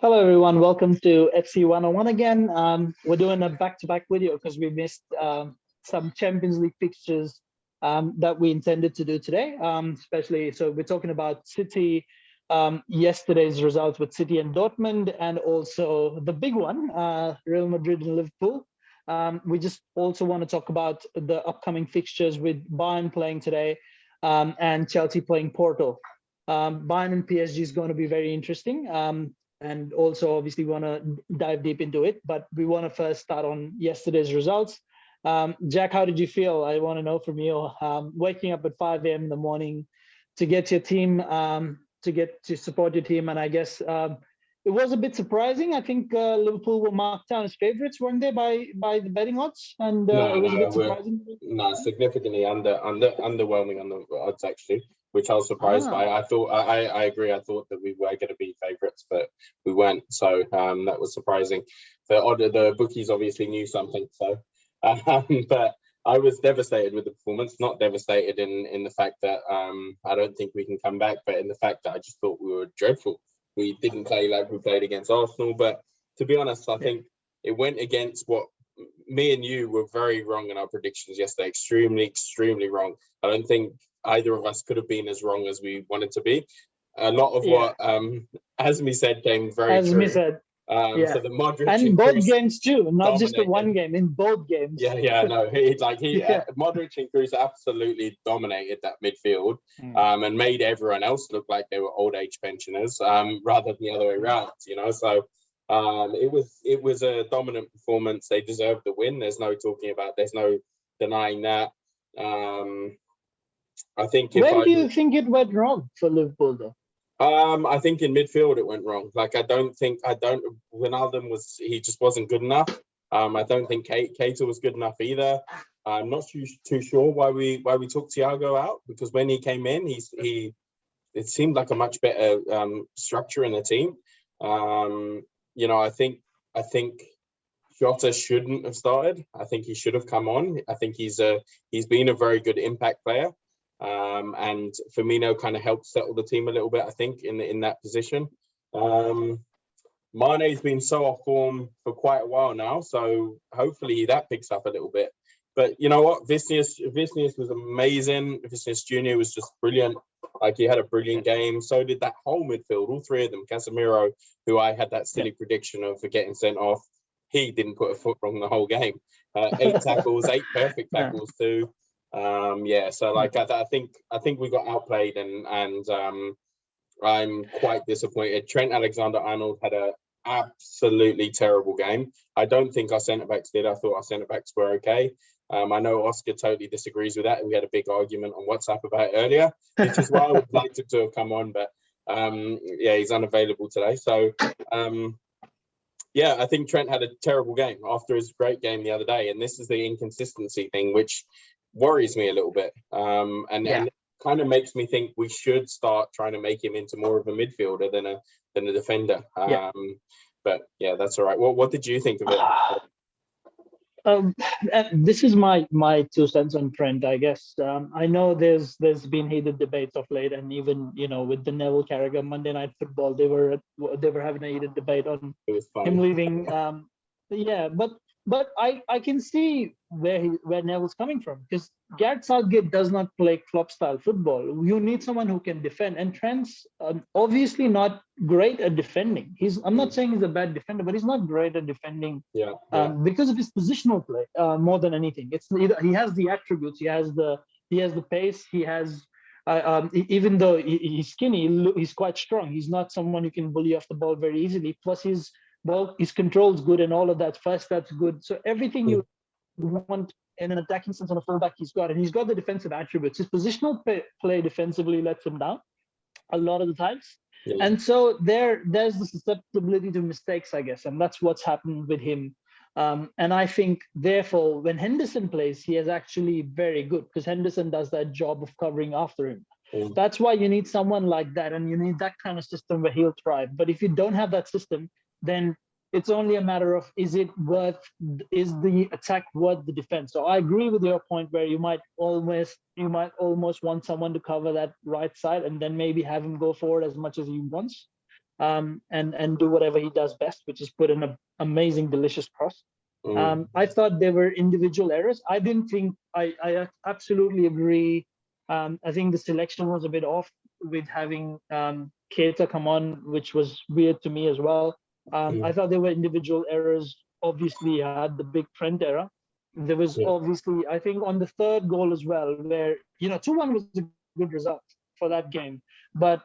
Hello, everyone. Welcome to FC 101 again. We're doing a back-to-back video because we missed some Champions League fixtures that we intended to do today. Especially, so we're talking about City, yesterday's results with City and Dortmund, and also the big one, Real Madrid and Liverpool. We just also want to talk about the upcoming fixtures with Bayern playing today and Chelsea playing Porto. Bayern and PSG is going to be very interesting. And also obviously want to dive deep into it, but we want to first start on yesterday's results. Jack, how did you feel? I want to know from you. Waking up at 5 a.m. in the morning to get your team, to support your team, and I guess it was a bit surprising. I think Liverpool were marked down as favourites, weren't they, by the betting odds? And it was a bit surprising. Significantly underwhelming on the odds actually, which I was surprised by. I thought I agree. I thought that we were going to be favourites, but we weren't. So that was surprising. The bookies obviously knew something. So, but I was devastated with the performance. Not devastated in the fact that I don't think we can come back, but in the fact that I just thought we were dreadful. We didn't play like we played against Arsenal. But to be honest, I think it went against what me and you were very wrong in our predictions yesterday. Extremely wrong. I don't think either of us could have been as wrong as we wanted to be. A lot of what Asmi said came very true. Said. So the Modric and both games too, not just the one game, in both games. Modric and Kroos absolutely dominated that midfield and made everyone else look like they were old age pensioners rather than the other way around. So it was a dominant performance. They deserved the win. There's no denying that. I think. Where do you think it went wrong for Liverpool, though? I think in midfield it went wrong. Like Wijnaldum he just wasn't good enough. I don't think Keita was good enough either. I'm not too sure why we took Thiago out, because when he came in, it seemed like a much better structure in the team. I think Jota shouldn't have started. I think he should have come on. I think he's been a very good impact player. And Firmino kind of helped settle the team a little bit, I think, in that position. Mane's been so off form for quite a while now, so hopefully that picks up a little bit. But you know what? Vinicius was amazing. Vinicius Jr. was just brilliant. Like, he had a brilliant game. So did that whole midfield, all three of them. Casemiro, who I had that silly prediction of for getting sent off, he didn't put a foot wrong the whole game. 8 tackles, 8 perfect tackles too. So like I think we got outplayed, and I'm quite disappointed. Trent Alexander-Arnold had a absolutely terrible game. I don't think our centre backs did. I thought our centre backs were okay. I know Oscar totally disagrees with that, and we had a big argument on WhatsApp about it earlier, which is why I would like to have come on, but he's unavailable today. So I think Trent had a terrible game after his great game the other day, and this is the inconsistency thing which worries me a little bit, and it kind of makes me think we should start trying to make him into more of a midfielder than a defender. But that's all right. What did you think of it? This is my 2 cents on Trent, I guess. I know there's been heated debates of late, and even with the Neville Carragher Monday Night Football, they were having a heated debate on him leaving. But I can see where Neville's coming from, because Gareth Southgate does not play club style football. You need someone who can defend, and Trent's obviously not great at defending. I'm not saying he's a bad defender, but he's not great at defending because of his positional play more than anything. He has the attributes, he has the pace, he has even though he's skinny, he's quite strong. He's not someone who can bully off the ball very easily. Plus his control's good, and all of that. First, that's good. So everything you want in an attacking sense on a fullback, he's got, and he's got the defensive attributes. His positional play defensively lets him down a lot of the times, and so there's the susceptibility to mistakes, I guess, and that's what's happened with him. And I think, therefore, when Henderson plays, he is actually very good, because Henderson does that job of covering after him. That's why you need someone like that, and you need that kind of system where he'll thrive. But if you don't have that system, then it's only a matter of, is the attack worth the defense? So I agree with your point where you might almost want someone to cover that right side, and then maybe have him go forward as much as he wants. and do whatever he does best, which is put in an amazing, delicious cross. Mm. I thought there were individual errors. I didn't think I absolutely agree. I think the selection was a bit off with having Keita come on, which was weird to me as well. I thought there were individual errors. Obviously, you had the big Trent error. There was Yeah. obviously, I think, on the third goal as well, where 2-1 was a good result for that game. But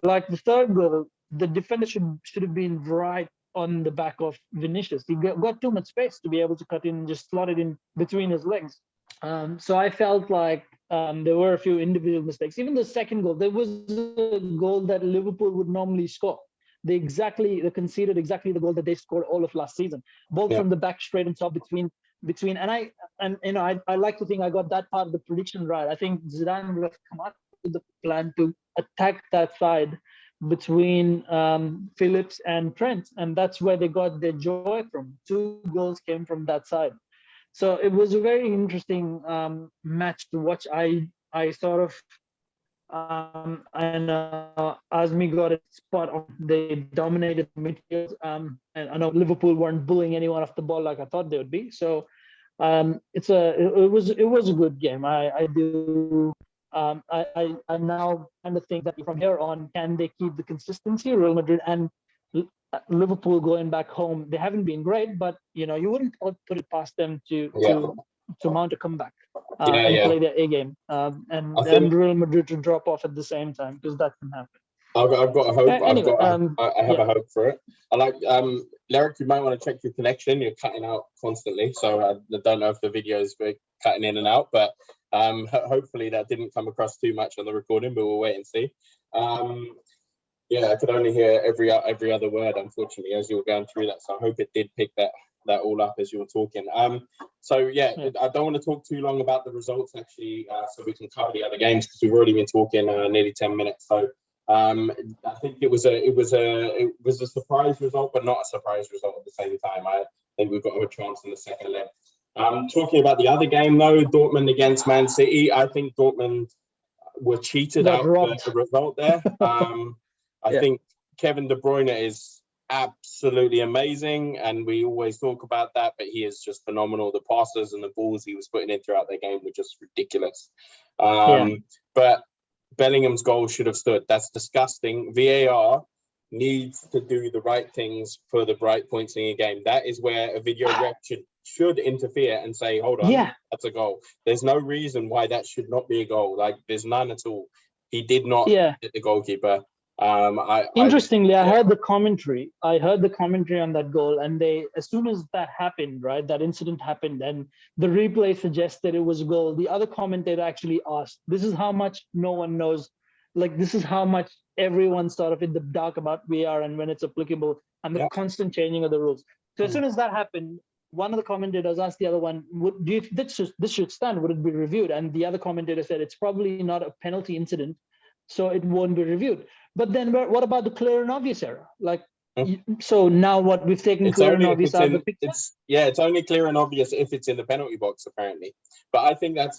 like the third goal, the defender should have been right on the back of Vinicius. He got too much space to be able to cut in and just slot it in between his legs. So I felt like there were a few individual mistakes. Even the second goal, there was a goal that Liverpool would normally score. They conceded exactly the goal that they scored all of last season. Ball Yeah. from the back straight on top between, I like to think I got that part of the prediction right. I think Zidane would have come up with the plan to attack that side between Phillips and Trent, and that's where they got their joy from. 2 goals came from that side. So it was a very interesting match to watch. I sort of and Azmi got it spot on. They dominated the midfield, and I know Liverpool weren't bullying anyone off the ball like I thought they would be. So it was a good game. I do. I now kind of think that from here on, can they keep the consistency? Real Madrid and Liverpool going back home, they haven't been great, but you wouldn't put it past them to mount a comeback and play their A game, and Real Madrid to drop off at the same time, because that can happen. I've got a hope. Anyway, I have a hope for it. I like Lerick, you might want to check your connection. You're cutting out constantly, so I don't know if the video is cutting in and out, but hopefully that didn't come across too much on the recording, but we'll wait and see. Yeah, I could only hear every other word, unfortunately, as you were going through that. So I hope it did pick that all up as you were talking. So yeah, I don't want to talk too long about the results actually, so we can cover the other games, because we've already been talking nearly 10 minutes. So I think it was a surprise result, but not a surprise result at the same time. I think we've got a chance in the second leg. Talking about the other game though, Dortmund against Man City, I think Dortmund were cheated out the result there. I think Kevin De Bruyne is absolutely amazing, and we always talk about that, but he is just phenomenal. The passes and the balls he was putting in throughout the game were just ridiculous. But Bellingham's goal should have stood. That's disgusting. VAR needs to do the right things for the right points in your game. That is where a video rep should interfere and say, hold on, that's a goal. There's no reason why that should not be a goal. Like, there's none at all. He did not hit the goalkeeper. Interestingly, I heard the commentary. I heard the commentary on that goal, and as soon as that happened, right, that incident happened, and the replay suggested it was a goal, the other commentator actually asked, this is how much no one knows, like, this is how much everyone's sort of in the dark about VAR and when it's applicable, and the constant changing of the rules. So as soon as that happened, one of the commentators asked the other one, do you think this should stand? Would it be reviewed? And the other commentator said, it's probably not a penalty incident, so it won't be reviewed. But then what about the clear and obvious error? Like, so now what, we've taken clear and obvious out of the picture? It's only clear and obvious if it's in the penalty box, apparently. But I think that's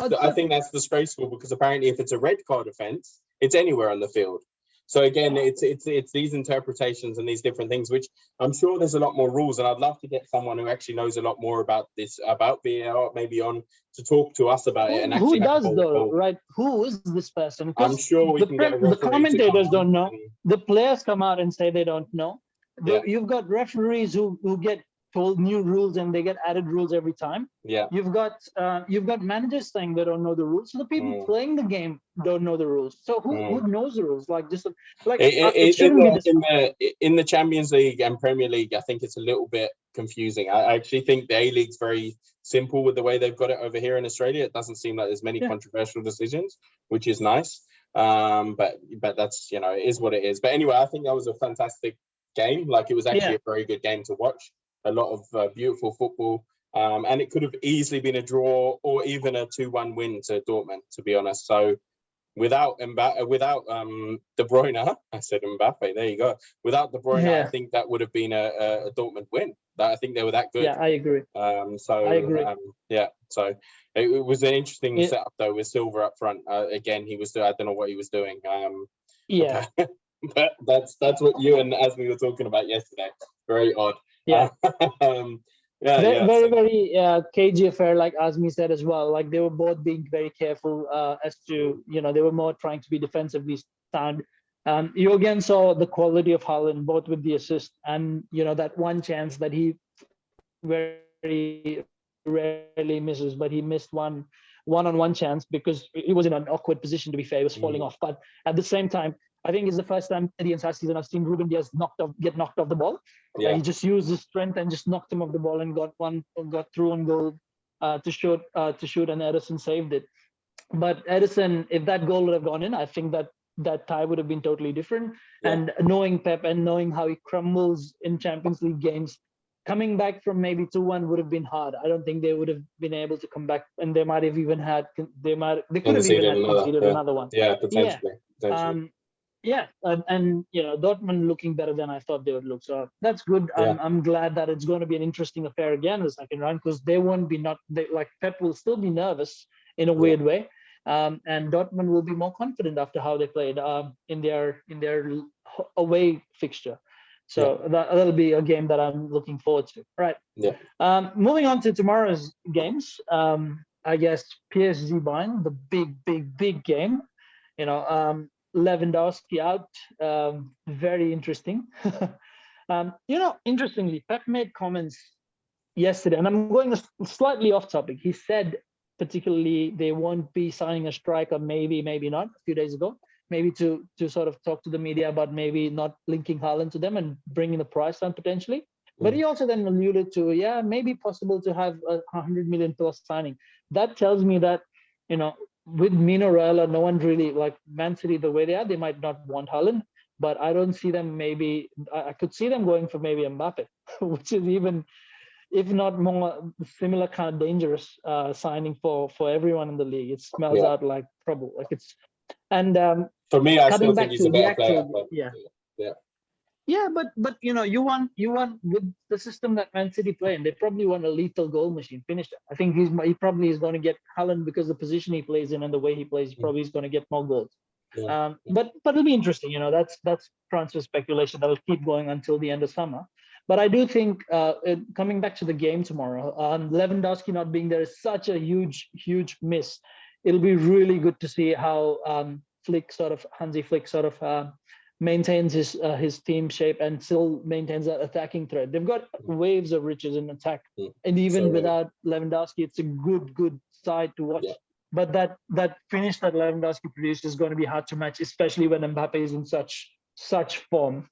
disgraceful, because apparently if it's a red card offence, it's anywhere on the field. So again, it's these interpretations and these different things, which I'm sure there's a lot more rules, and I'd love to get someone who actually knows a lot more about this, about VAR, maybe on to talk to us about it. And actually, who does though, right? Who is this person? I'm sure we can get a referee. The commentators don't know. The players come out and say they don't know. You've got referees who get told new rules, and they get added rules every time. You've got managers saying they don't know the rules. So the people playing the game don't know the rules. So who knows the rules? Like, just like it shouldn't be this in the Champions League and Premier League. I think it's a little bit confusing. I actually think the A-League's very simple with the way they've got it over here in Australia. It doesn't seem like there's many controversial decisions, which is nice. But that's, it is what it is. But anyway, I think that was a fantastic game. Like, it was actually a very good game to watch. A lot of beautiful football, and it could have easily been a draw or even a 2-1 win to Dortmund, to be honest. So without De Bruyne, I said Mbappe, there you go. Without De Bruyne, I think that would have been a Dortmund win. I think they were that good. Yeah, I agree. So I agree. So it was an interesting setup though, with Silva up front. Again, I don't know what he was doing. That's what you and Asmi were talking about yesterday. Very odd. Yeah. Yeah. Very cagey affair, like Azmi said as well. Like they were both being very careful as to, they were more trying to be defensively sound. You again saw the quality of Haaland, both with the assist and, that one chance that he very rarely misses, but he missed one-on-one chance because he was in an awkward position, to be fair. He was falling off. But at the same time, I think it's the first time in the entire season I've seen Ruben Diaz get knocked off the ball. He just used his strength and just knocked him off the ball and got through on goal to shoot, and Ederson saved it. But Ederson, if that goal would have gone in, I think that tie would have been totally different. Yeah. And knowing Pep and knowing how he crumbles in Champions League games, coming back from maybe 2-1 would have been hard. I don't think they would have been able to come back, and they might have even had conceded another one. Yeah, potentially. And Dortmund looking better than I thought they would look. So that's good. Yeah. I'm glad that it's going to be an interesting affair again the second round, because they won't be like Pep will still be nervous in a weird way. And Dortmund will be more confident after how they played in their away fixture. So that'll be a game that I'm looking forward to. Right. Yeah. Moving on to tomorrow's games. I guess PSG Bayern, the big game. Lewandowski out. Very interesting. Interestingly, Pep made comments yesterday, and I'm going slightly off topic. He said particularly they won't be signing a striker, maybe not, a few days ago. Maybe to sort of talk to the media about maybe not linking Haaland to them and bringing the price down potentially. But he also then alluded to, maybe possible to have a 100 million plus signing. That tells me that, with Mino Raiola, no one really, like Man City, the way they are, they might not want Haaland. But I don't see them I could see them going for maybe Mbappe, which is even, if not more, similar kind of dangerous signing for everyone in the league. It smells out like trouble. Like it's, and for me, I still think he's a better player. But you want with the system that Man City play, and they probably want a lethal goal machine finisher. I think he probably is going to get Haaland because the position he plays in and the way he plays, probably is going to get more goals. But it'll be interesting. That's transfer speculation that will keep going until the end of summer. But I do think coming back to the game tomorrow, Lewandowski not being there is such a huge miss. It'll be really good to see how Hansi Flick sort of maintains his team shape and still maintains that attacking threat. They've got waves of riches in attack, and even without Lewandowski, it's a good side to watch. But that finish that Lewandowski produced is going to be hard to match, especially when Mbappe is in such form.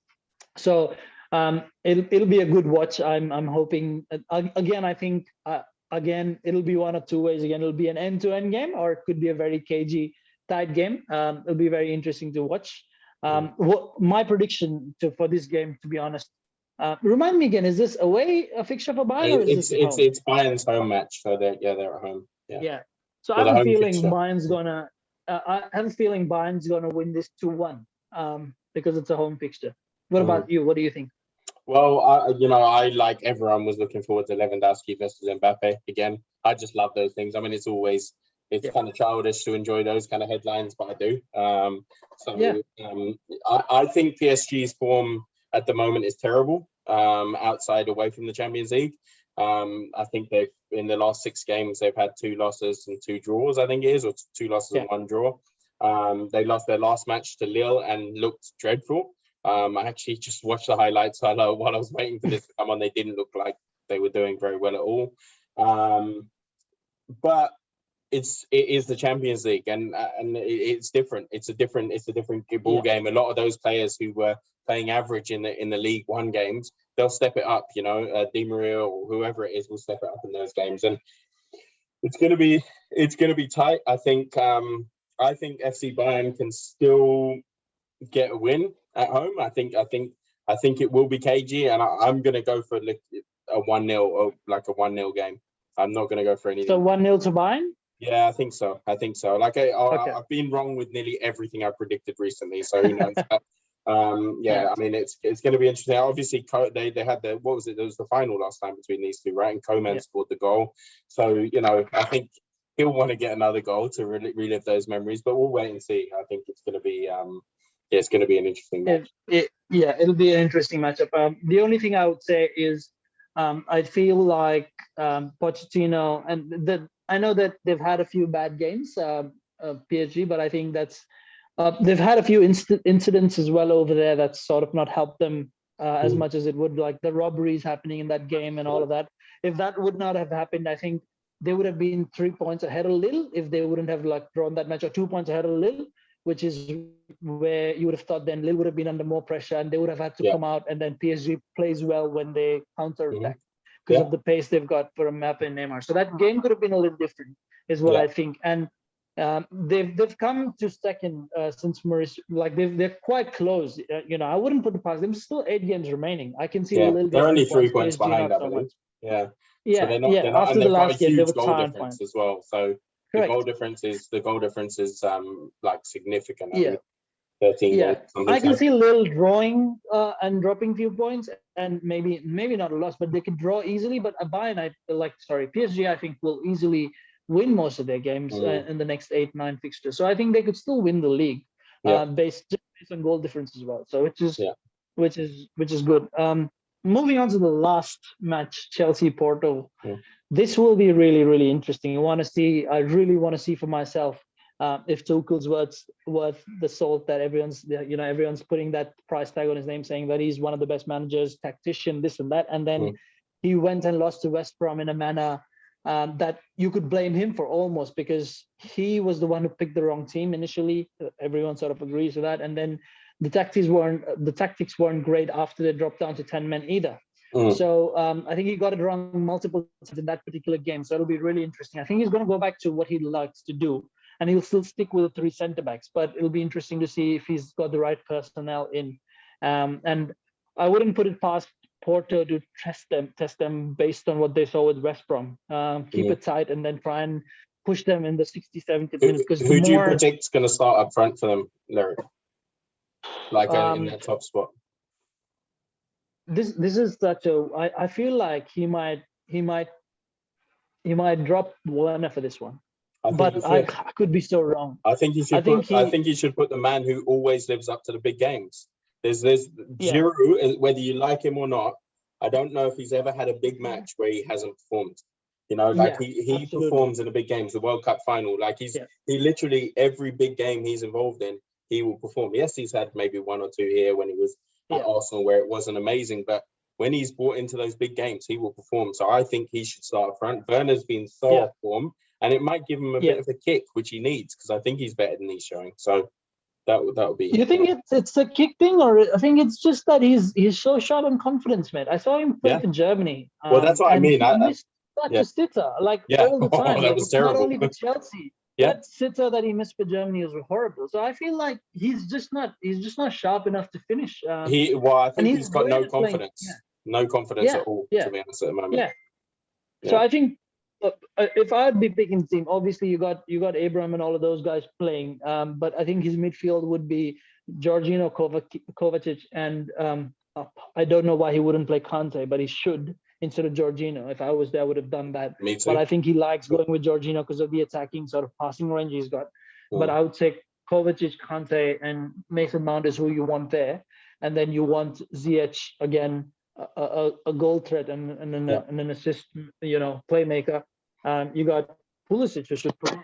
So it'll be a good watch. I'm hoping. Again, I think it'll be one of two ways. Again, it'll be an end-to-end game, or it could be a very cagey, tight game. It'll be very interesting to watch. My prediction for this game, to be honest, remind me again, is this away a fixture for Bayern, or is this home? It's Bayern's home match, so they're at home. Yeah. So I have a feeling Bayern's gonna. I have a feeling Bayern's gonna win this 2-1 because it's a home fixture. What about you? What do you think? Well, I like everyone was looking forward to Lewandowski versus Mbappe again. I just love those things. I mean, it's kind of childish to enjoy those kind of headlines, but I do. I think PSG's form at the moment is terrible. Away from the Champions League. I think they've in the last 6 games they've had 2 losses and 2 draws. I think it is, or 2 losses and 1 draw. They lost their last match to Lille and looked dreadful. I actually just watched the highlights while I was waiting for this to come on. They didn't look like they were doing very well at all. But it is the Champions League, and it's different. It's a different ball game. A lot of those players who were playing average in the League One games, they'll step it up. Di Maria or whoever it is will step it up in those games, and it's gonna be tight. I think FC Bayern can still get a win at home. I think it will be cagey, and I'm gonna go for a 1-0 or like a 1-0 game. I'm not gonna go for anything. So 1-0 to Bayern? Yeah, I think so. Like I've been wrong with nearly everything I've predicted recently, so who knows? I mean it's going to be interesting. Obviously, they had there was the final last time between these two, right? And Coman scored the goal, so I think he'll want to get another goal to relive those memories. But we'll wait and see. I think it's going to be it's going to be an interesting match. It'll be an interesting matchup. The only thing I would say is I feel like Pochettino, and I know that they've had a few bad games, PSG, but I think that's they've had a few incidents as well over there that's sort of not helped them as much as it would, like the robberies happening in that game and all of that. If that would not have happened, I think they would have been 3 points ahead of Lille if they wouldn't have like drawn that match, or 2 points ahead of Lille, which is where you would have thought then Lille would have been under more pressure and they would have had to come out, and then PSG plays well when they counter attack because of the pace they've got for Mbappe and Neymar. So that game could have been a little different, is what I think. And they've come to second since Maurice, like they're quite close. I wouldn't put it past them. There's still 8 games remaining. I can see a little. They're only 3 points PSG behind, I so believe. Yeah. So they're not, After and the they've got last a game, they huge were goal tied difference as well. So the goal difference is like significant. I think 13 goals. I can see Lille drawing and dropping few points, and maybe not a loss, but they could draw easily. But Bayern, PSG, I think will easily win most of their games in the next 8-9 fixtures. So I think they could still win the league based on goal difference as well. So which is good. Moving on to the last match, Chelsea Porto. This will be really, really interesting. I really want to see for myself if Tuchel's worth the salt that everyone's putting that price tag on his name, saying that he's one of the best managers, tactician, this and that, and then he went and lost to West Brom in a manner that you could blame him for almost, because he was the one who picked the wrong team initially. Everyone sort of agrees with that, and then the tactics weren't great after they dropped down to 10 men either. So I think he got it wrong multiple times in that particular game. So it'll be really interesting. I think he's going to go back to what he likes to do, and he'll still stick with the 3 centre backs. But it'll be interesting to see if he's got the right personnel in. And I wouldn't put it past Porto to test them based on what they saw with West Brom. Keep it tight and then try and push them in the 60, 70 minutes. Because who do you predict is going to start up front for them, Lerick? In that top spot. This is such a. I feel like he might drop Werner for this one, but I could be so wrong. I think he should put the man who always lives up to the big games. There's Giroud, whether you like him or not. I don't know if he's ever had a big match where he hasn't performed. He performs in the big games, the World Cup final. He literally every big game he's involved in, he will perform. Yes, he's had maybe 1 or 2 here when he was at Arsenal where it wasn't amazing, but when he's brought into those big games, he will perform. So I think he should start up front. Werner's been so off form, and it might give him a bit of a kick, which he needs, because I think he's better than he's showing. So that would be. You think it's a kick thing, or I think it's just that he's so short on confidence, man. I saw him play for Germany. Well, that's what I mean. He missed such a sitter, all the time. That was terrible. Not only for Chelsea. That sitter that he missed for Germany was horrible. So I feel like he's just not sharp enough to finish. I think he's got no confidence. No confidence at all, to be honest, at the moment. So I think if I'd be picking the team, obviously you got Abraham and all of those guys playing. But I think his midfield would be Jorginho, Kovacic, and I don't know why he wouldn't play Kante, but he should instead of Jorginho. If I was there, I would have done that. Me too. But I think he likes going with Jorginho because of the attacking sort of passing range he's got. But I would say Kovacic, Kante, and Mason Mount is who you want there. And then you want Ziyech again, a goal threat and an assist, playmaker. You got Pulisic, who should play.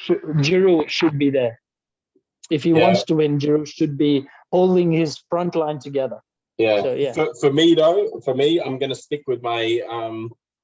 Giroud should be there. If he wants to win, Giroud should be holding his front line together. For me, I'm going to stick with my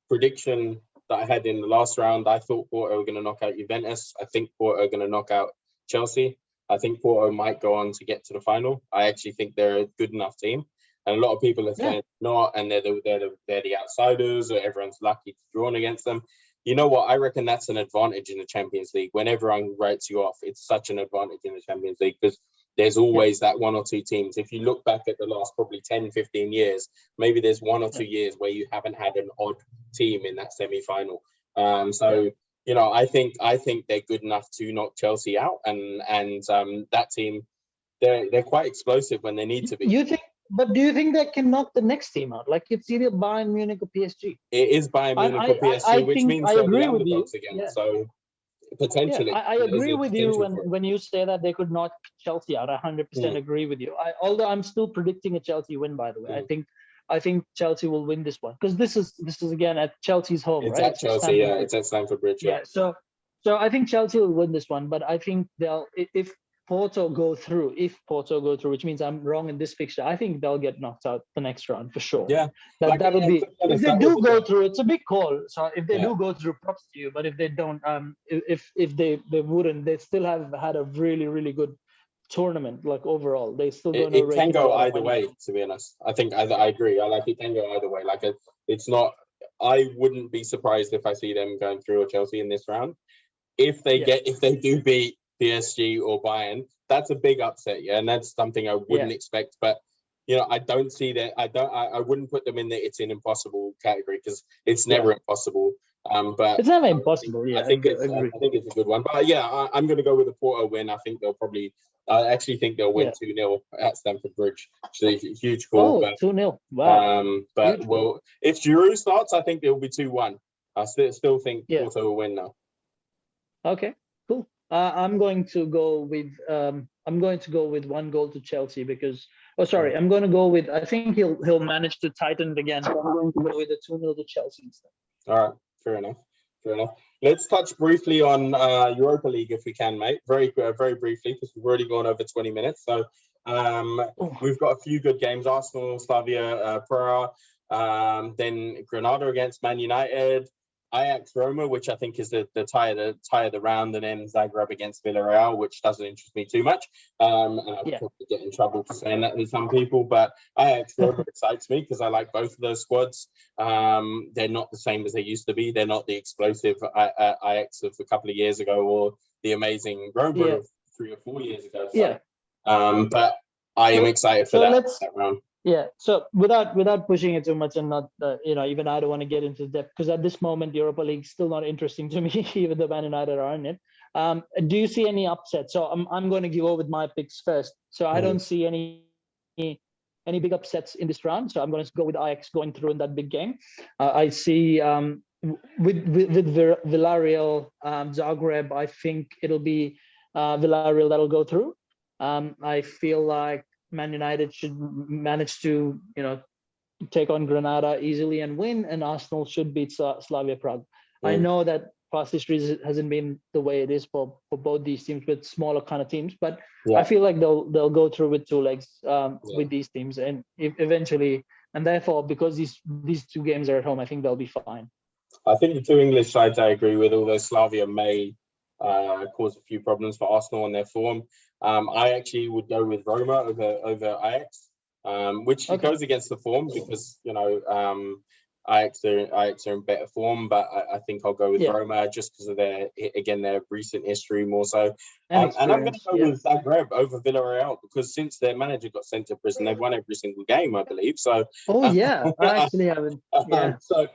prediction that I had in the last round. I thought Porto were going to knock out Juventus. I think Porto are going to knock out Chelsea. I think Porto might go on to get to the final. I actually think they're a good enough team. And a lot of people are saying not, and they're the outsiders, or everyone's lucky to draw against them. You know what? I reckon that's an advantage in the Champions League. When everyone writes you off, it's such an advantage in the Champions League because there's always that 1 or 2 teams. If you look back at the last probably 10, 15 years, maybe there's 1 or 2 years where you haven't had an odd team in that semi-final. I think they're good enough to knock Chelsea out, and that team, they're quite explosive when they need to be. But do you think they can knock the next team out? Like it's either Bayern Munich or PSG. It is Bayern Munich or PSG, which means they'll be underdogs again. So potentially. I agree with you potential for it. when you say that they could knock Chelsea out. I 100% agree with you. Although I'm still predicting a Chelsea win, by the way. I think Chelsea will win this one because this is again at Chelsea's home, It's right? at Chelsea, yeah. It's at Stamford Bridge, yeah. So I think Chelsea will win this one, but I think they'll if Porto go through, which means I'm wrong in this fixture, I think they'll get knocked out the next round for sure. Yeah, that'll be if they do go through. It's a big call. So if they do go through, props to you. But if they don't, if they wouldn't, they still have had a really good tournament. Like overall, they still don't know. It can go either way, to be honest. I think I agree. It can go either way. It's not. I wouldn't be surprised if I see them going through or Chelsea in this round. If they do beat PSG or Bayern, that's a big upset, and that's something I wouldn't expect. But I don't see that. I wouldn't put them in the it's an impossible category because it's never impossible. But it's never impossible. I think it's a good one. But I'm going to go with the Porto win. I think they'll probably. I actually think they'll win 2-0 at Stamford Bridge. Which is a huge call. 2-0. Wow. But if Giroud starts, I think it'll be 2-1. I still think Porto will win now. Okay, cool. I'm going to go with 1 goal to Chelsea because. Oh, sorry. I'm going to go with. I think he'll manage to tighten it again. So I'm going to go with a 2-0 to Chelsea instead. All right, fair enough. Let's touch briefly on Europa League if we can, mate. Very briefly because we've already gone over 20 minutes. So we've got a few good games: Arsenal, Slavia, Praha, then Granada against Man United. Ajax Roma, which I think is the tie of the round, and then Zagreb against Villarreal, which doesn't interest me too much. And I'll probably get in trouble for saying that with some people, but Ajax Roma excites me because I like both of those squads. They're not the same as they used to be. They're not the explosive Ajax of a couple of years ago or the amazing Roma of 3 or 4 years ago. So, but I am excited for that round. Yeah. So without pushing it too much and not, even I don't want to get into depth because at this moment, the Europa League is still not interesting to me, even though Man United are in it. Do you see any upset? So I'm going to go with my picks first. So I don't see any big upsets in this round. So I'm going to go with Ajax going through in that big game. I see with Villarreal, Zagreb, I think it'll be Villarreal that'll go through. I feel like Man United should manage to, take on Granada easily and win, and Arsenal should beat Slavia Prague. I know that past history hasn't been the way it is for both these teams with smaller kind of teams, but I feel like they'll go through with 2 legs with these teams, and eventually, and therefore because these 2 games are at home, I think they'll be fine. I think the 2 English sides I agree with, although Slavia may cause a few problems for Arsenal on their form. I actually would go with Roma over Ajax, which goes against the form because Ajax are in better form, but I think I'll go with Roma just because of their recent history more so. And I'm going to go with Zagreb over Villarreal because since their manager got sent to prison, they've won every single game, I believe. So. I actually haven't. So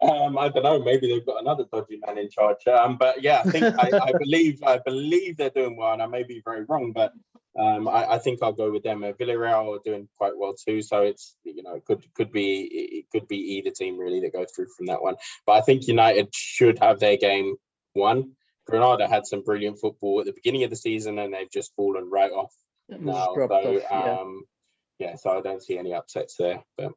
I don't know. Maybe they've got another dodgy man in charge. But I think I believe they're doing well, and I may be very wrong, but. I think I'll go with them. Villarreal are doing quite well too, so it's it could be either team really that goes through from that one. But I think United should have their game won. Granada had some brilliant football at the beginning of the season, and they've just fallen right off now. So so I don't see any upsets there. But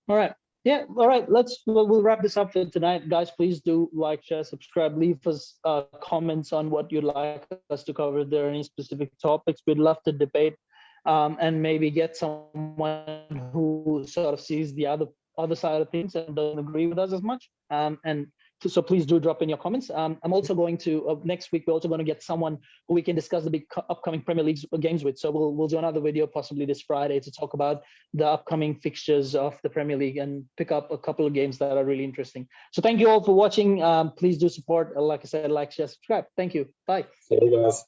all right. Yeah, all right. We'll wrap this up for tonight, guys. Please do like, share, subscribe, leave us comments on what you'd like us to cover. If there are any specific topics, we'd love to debate and maybe get someone who sort of sees the other side of things and doesn't agree with us as much. So please do drop in your comments. I'm also going to next week. We're also going to get someone who we can discuss the big upcoming Premier League games with. So we'll do another video possibly this Friday to talk about the upcoming fixtures of the Premier League and pick up a couple of games that are really interesting. So thank you all for watching. Please do support. Like I said, like, share, subscribe. Thank you. Bye. See you guys.